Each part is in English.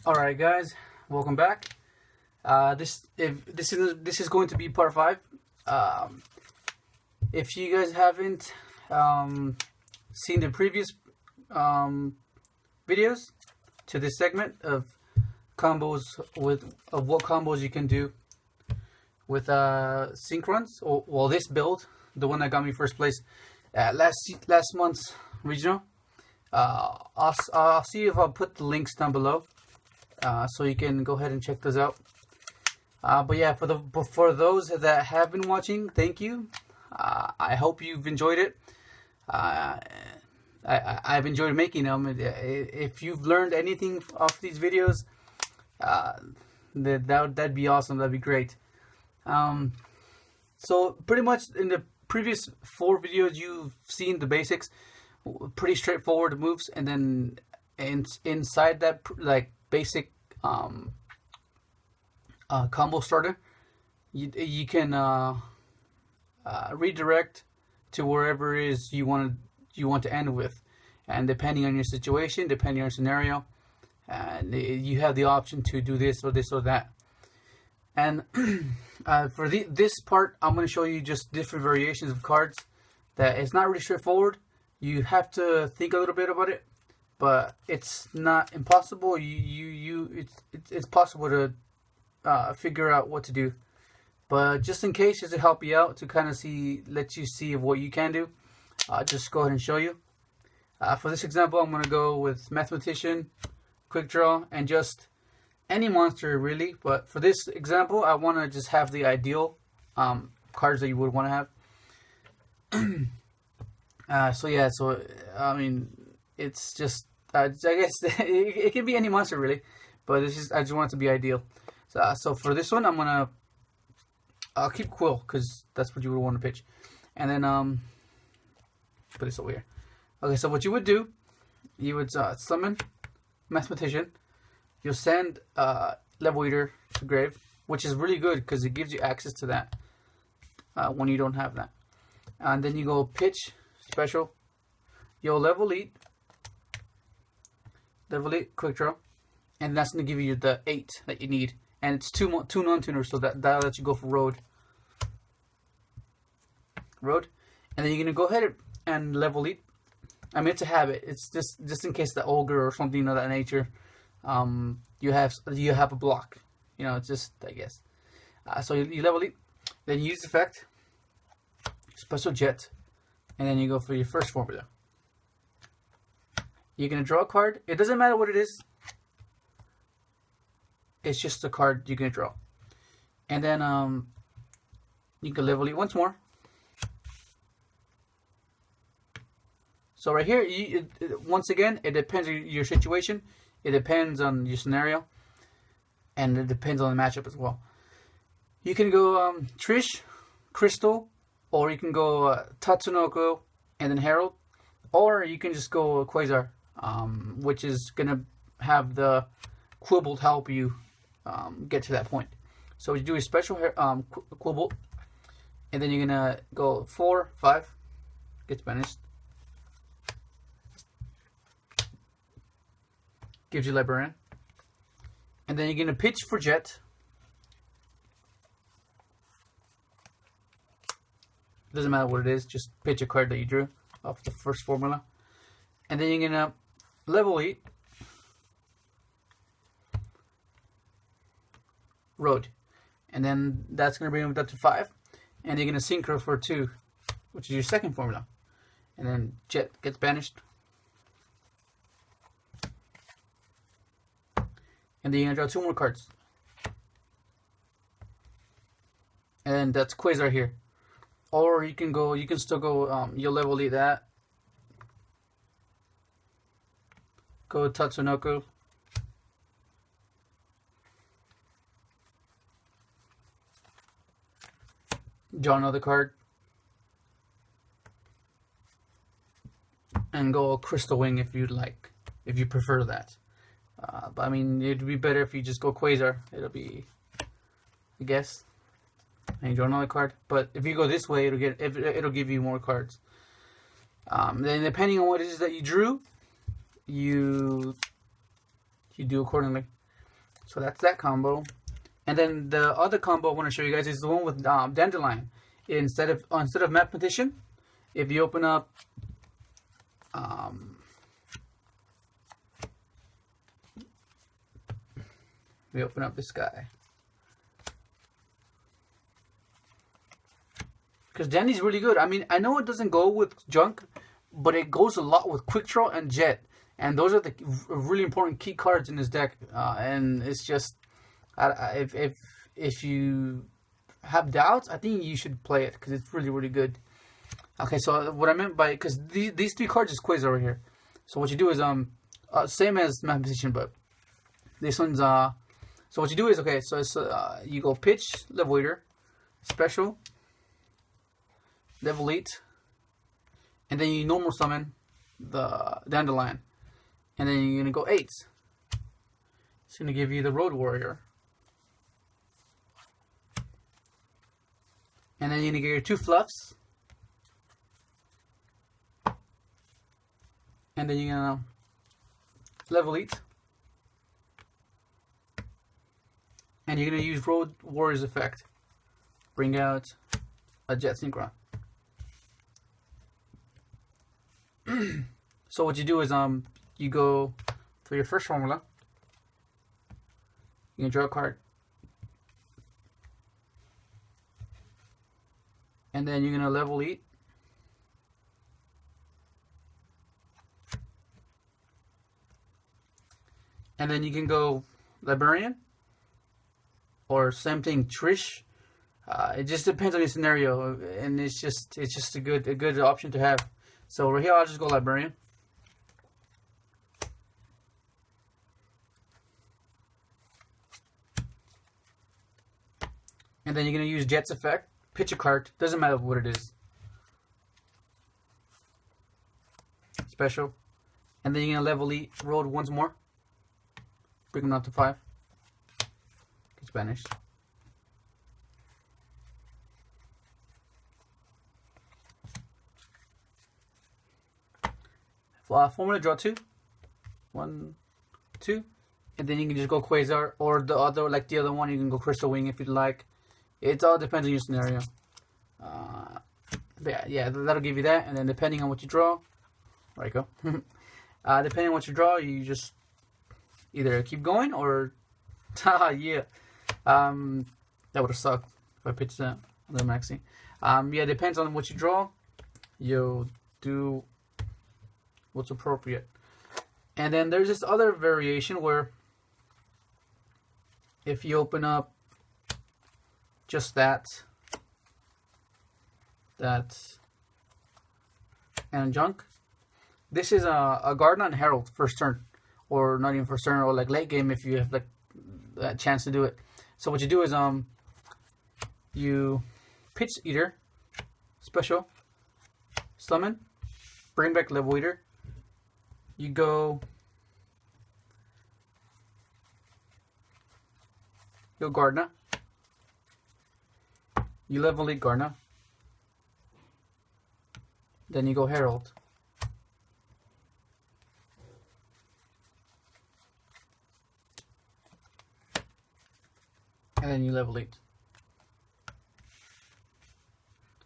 Alright guys, welcome back. This is going to be part 5. If you guys haven't seen the previous videos to this segment of combos of what combos you can do with Synchrons, or well, this build, the one that got me first place at last month's regional. I'll see if I'll put the links down below. So you can go ahead and check those out. But yeah, for those that have been watching, thank you. I hope you've enjoyed it. I've enjoyed making them. If you've learned anything off these videos, that'd be awesome. That'd be great. So pretty much in the previous 4 videos, you've seen the basics, pretty straightforward moves, and then inside that, like, basic combo starter, you can redirect to wherever it is you want to end with, and depending on your situation, depending on your scenario, and you have the option to do this or this or that. And for this part, I'm going to show you just different variations of cards. That it's not really straightforward. You have to think a little bit about it, but it's not impossible. It's possible to figure out what to do. But just in case, just to help you out, to kind of let you see what you can do, just go ahead and show you. For this example, I'm going to go with Mathematician, Quick Draw, and just any monster really. But for this example, I want to just have the ideal cards that you would want to have. So yeah, so I mean, it's just I guess it can be any monster really, but I just want it to be ideal. So for this one, I'll keep Quill because that's what you would want to pitch, and then put this over here. Okay, so what you would do, you would summon Mathematician. You'll send Level Eater to grave, which is really good because it gives you access to that when you don't have that. And then you go pitch special. You'll level eat, Quick Draw, and that's going to give you the 8 that you need. And it's two non-tuners, so that'll let you go for road. And then you're going to go ahead and level eat. I mean, it's a habit. It's just in case the ogre or something of that nature, you have a block. You know, it's just, I guess. So you level eat, then you use effect, special jet, and then you go for your first formula. You're going to draw a card. It doesn't matter what it is. It's just a card you're going to draw. And then you can level it once more. So right here, once again, it depends on your situation. It depends on your scenario. And it depends on the matchup as well. You can go Trish, Crystal, or you can go Tatsunoko and then Herald. Or you can just go Quasar, which is going to have the Quibble to help you get to that point. So you do a special Quibble, and then you're going to go 4, 5, gets banished. Gives you Librarian. And then you're going to pitch for Jet. Doesn't matter what it is, just pitch a card that you drew off the first formula. And then you're going to level 8. Road. And then that's going to bring them up to 5. And you're going to Synchro for 2, which is your second formula. And then Jet gets banished. And then you're going to draw 2 more cards. And then that's Quasar here. Or you can still go, you'll level 8 that. Go Tatsunoko. Draw another card. And go Crystal Wing if you'd like, if you prefer that. But I mean, it'd be better if you just go Quasar. It'll be, I guess. And you draw another card. But if you go this way, it'll give you more cards. Then depending on what it is that you drew, you do accordingly. So that's that combo. And then the other combo I want to show you guys is the one with Dandelion. Instead of Mathematician, if you open up we open up this guy, because Dandy's really good. I mean, I know it doesn't go with Junk, but it goes a lot with Quick Draw and Jet, and those are the really important key cards in this deck. And it's just, if you have doubts, I think you should play it because it's really, really good. Okay, so what I meant by, because these three cards is quiz over here. So what you do is same as Mathematician, but this one's so what you do is, okay, so it's you go pitch, level eater, special, level 8, and then you normal summon the Dandelion, and then you're gonna go 8. It's gonna give you the Road Warrior, and then you're gonna get your 2 fluffs, and then you're gonna level 8, and you're gonna use Road Warrior's effect, bring out a Jet Synchron. So what you do is you go for your first formula, you can draw a card, and then you're gonna level 8, and then you can go Librarian, or same thing, Trish. It just depends on the scenario, and it's just a good option to have. So right here, I'll just go Librarian. And then you're going to use Jet's effect, pitch a card, doesn't matter what it is. Special. And then you're going to level 8, roll once more. Bring them up to 5. Get banished. Formula, draw 2. 1, 2. And then you can just go Quasar, or the other, like the other one, you can go Crystal Wing if you'd like. It all depends on your scenario. But yeah, that'll give you that. And then depending on what you draw, there you go. Depending on what you draw, you just either keep going or, yeah. That would have sucked if I pitched that. The maxi. Yeah, depends on what you draw. You'll do what's appropriate. And then there's this other variation where if you open up just that and Junk, this is a Garden and Herald first turn, or not even first turn, or like late game if you have like a chance to do it. So what you do is you pitch Eater, special, summon, bring back level Eater. You go Gardner. You level 8 Gardner. Then you go Herald. And then you level 8.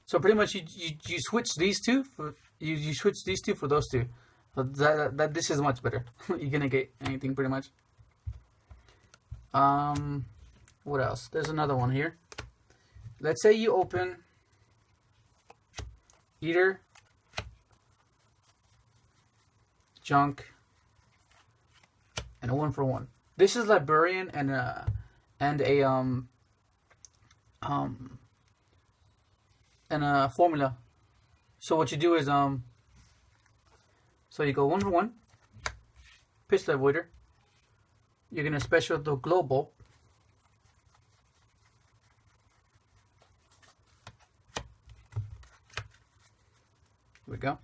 So pretty much you switch these two for you switch these two for those two. That this is much better. You're gonna get anything pretty much. What else? There's another one here. Let's say you open Eater, Junk, and a 1-for-1. This is Librarian and a formula. So what you do is so you go 1-for-1, pitch the Avoider. You're gonna special the global. Here we go.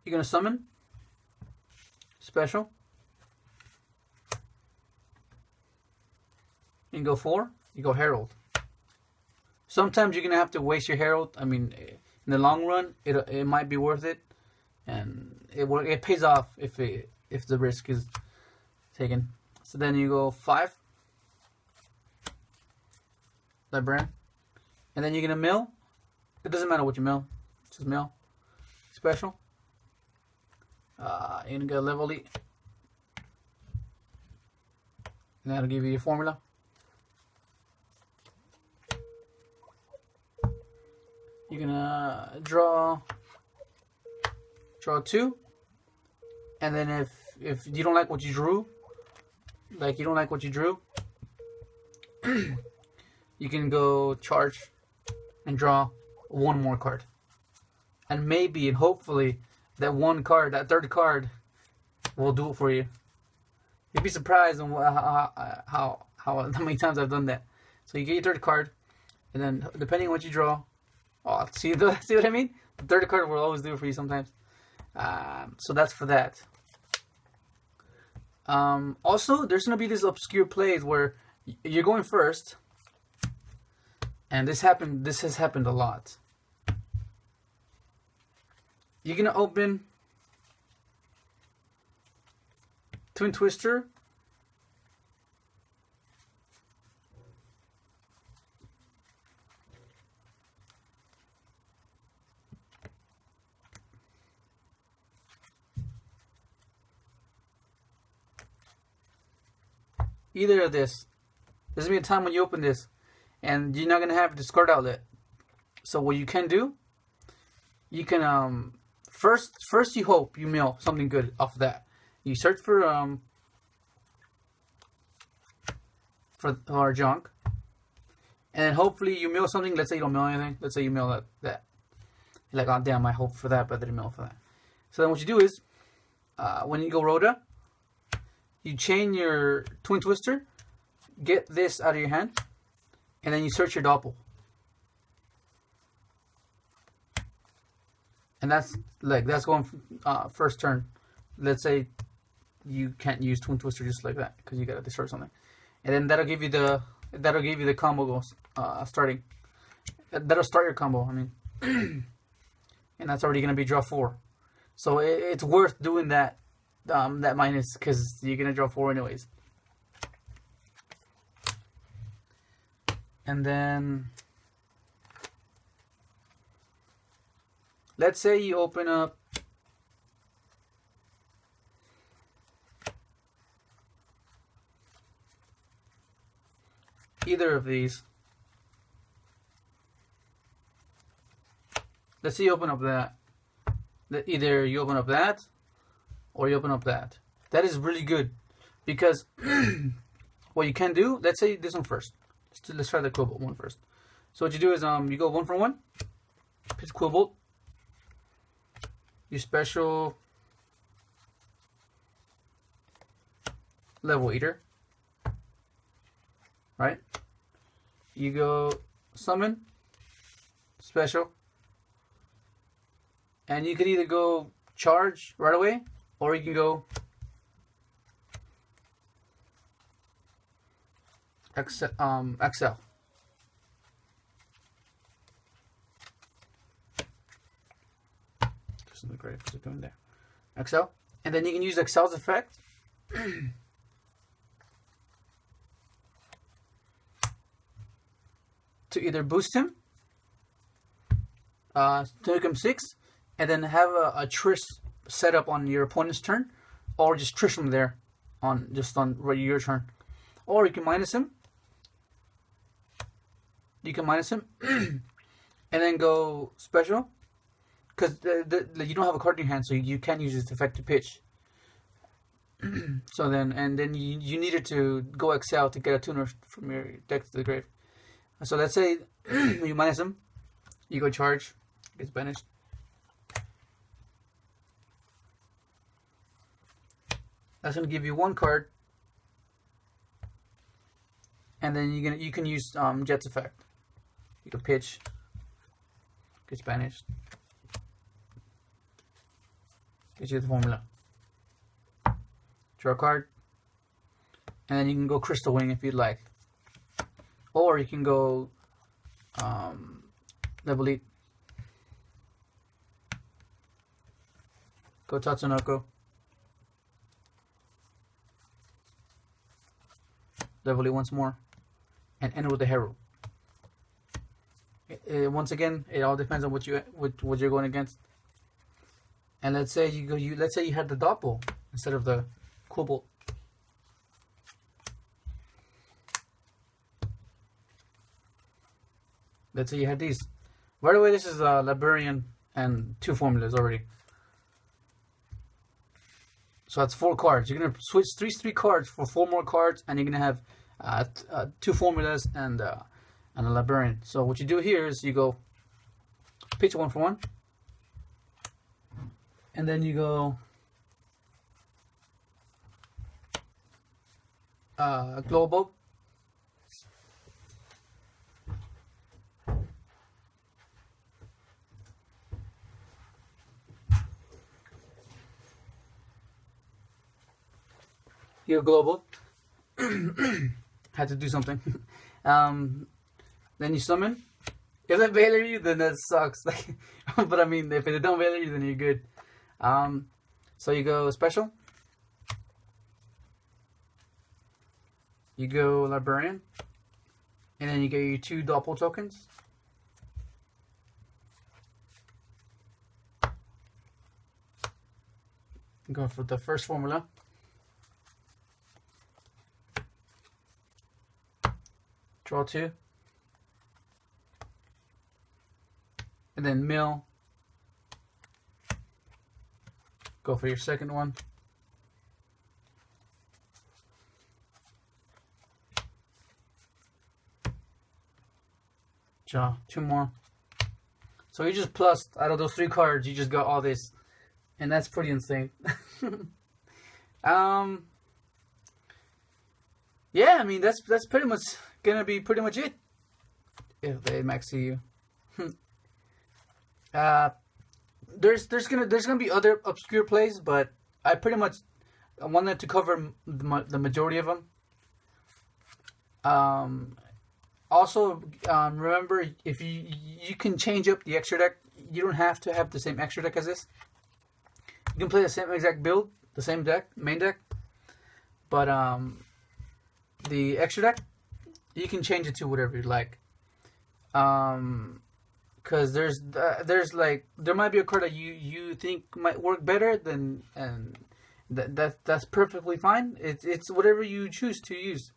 You're gonna summon, special. You can go 4. You go Herald. Sometimes you're gonna have to waste your Herald. I mean, in the long run, it might be worth it, and it pays off if the risk is taken. So then you go 5. That brand. And then you're gonna mill. It doesn't matter what you mill. Just mill. Special. You're gonna get a level elite. And that'll give you your formula. You're gonna draw 2. And then if you don't like what you drew, you can go charge and draw 1 more card. And maybe and hopefully that third card will do it for you. You'd be surprised on how many times I've done that. So you get your third card, and then depending on what you draw, see what I mean? The third card will always do it for you sometimes. So that's for that. Also, there's gonna be these obscure plays where you're going first, and this has happened a lot. You're gonna open Twin Twister. Either of this. There's gonna be a time when you open this and you're not gonna have a discard outlet. So what you can do, you can first you hope you mill something good off of that. You search for our junk, and then hopefully you mill something. Let's say you don't mill anything. Let's say you mill that. You're like, oh damn, I hoped for that, but I didn't mill for that. So then what you do is, when you go Rhoda, you chain your Twin Twister, get this out of your hand, and then you search your doppel. And that's going first turn. Let's say you can't use Twin Twister just like that because you gotta discard something, and then that'll give you the combo starting. That'll start your combo. I mean, and that's already gonna be draw 4. So it's worth doing that minus because you're gonna draw 4 anyways. And then let's say you open up either of these. Let's say you open up that. Either you open up that or you open up that. That is really good because what you can do, let's say this one first. Let's try the Quibble one first. So what you do is you go 1 for 1, pitch Quibble, you special level eater, right? You go summon, special, and you can either go charge right away, or you can go Excel. Just look great for doing there. Excel, and then you can use Excel's effect. To either boost him, to make him 6, and then have a Trish set up on your opponent's turn, or just Trish him there on your turn, or you can minus him. You can minus him, and then go special, because you don't have a card in your hand, so you can't use this effect to pitch. So then you needed to go Excel to get a tuner from your deck to the grave. So let's say you minus him, you go charge, gets banished. That's gonna give you 1 card, and then you can use Jet's effect. You can pitch, gets banished, gets you the formula. Draw a card, and then you can go Crystal Wing if you'd like. Or you can go level 8. Go Tatsunoko. level it once more, and enter with the hero. Once again, it all depends on what you're going against. And let's say let's say you had the doppel instead of the cobalt. Let's say you had these. By the way, this is a librarian and 2 formulas already. So that's 4 cards. You're gonna switch 3 cards for 4 more cards, and you're gonna have 2 formulas and a librarian. So what you do here is you go pitch 1 for 1, and then you go global. You're global. Had to do something. Then you summon. If they valor you, then that sucks. But I mean, if they don't valor you, then you're good. So you go special. You go librarian, and then you get your 2 doppel tokens. Go for the first formula. Draw 2, and then mill. Go for your second one. Draw 2 more. So you just plus out of those 3 cards, you just got all this, and that's pretty insane. Yeah, I mean that's pretty much gonna be pretty much it. If they max you. There's gonna be other obscure plays, but I pretty much wanted to cover the majority of them. Also, remember, if you can change up the extra deck. You don't have to have the same extra deck as this. You can play the same exact build, the same deck, main deck, but the extra deck, you can change it to whatever you like. Because there might be a card that you think might work better than, and that's perfectly fine. It's whatever you choose to use.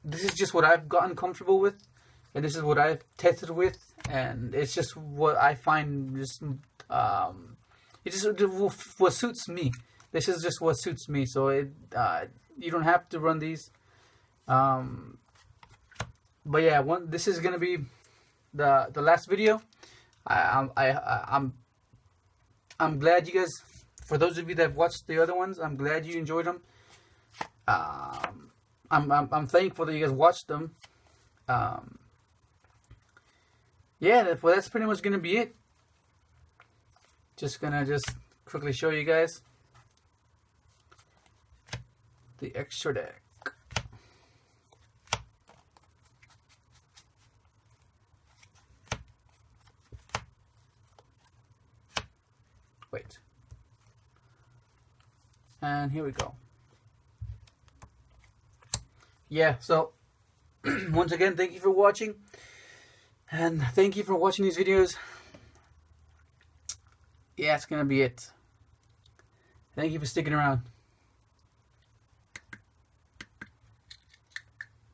This is just what I've gotten comfortable with, and this is what I've tested with, and it's just what I find just it's just what suits me. This is just what suits me. So you don't have to run these. But yeah, this is gonna be the last video. I'm glad you guys, for those of you that have watched the other ones, I'm glad you enjoyed them. I'm thankful that you guys watched them. Yeah, that's pretty much gonna be it. Just quickly show you guys the extra deck. Wait. And here we go. Yeah, so once again, thank you for watching. And thank you for watching these videos. Yeah, it's gonna be it. Thank you for sticking around.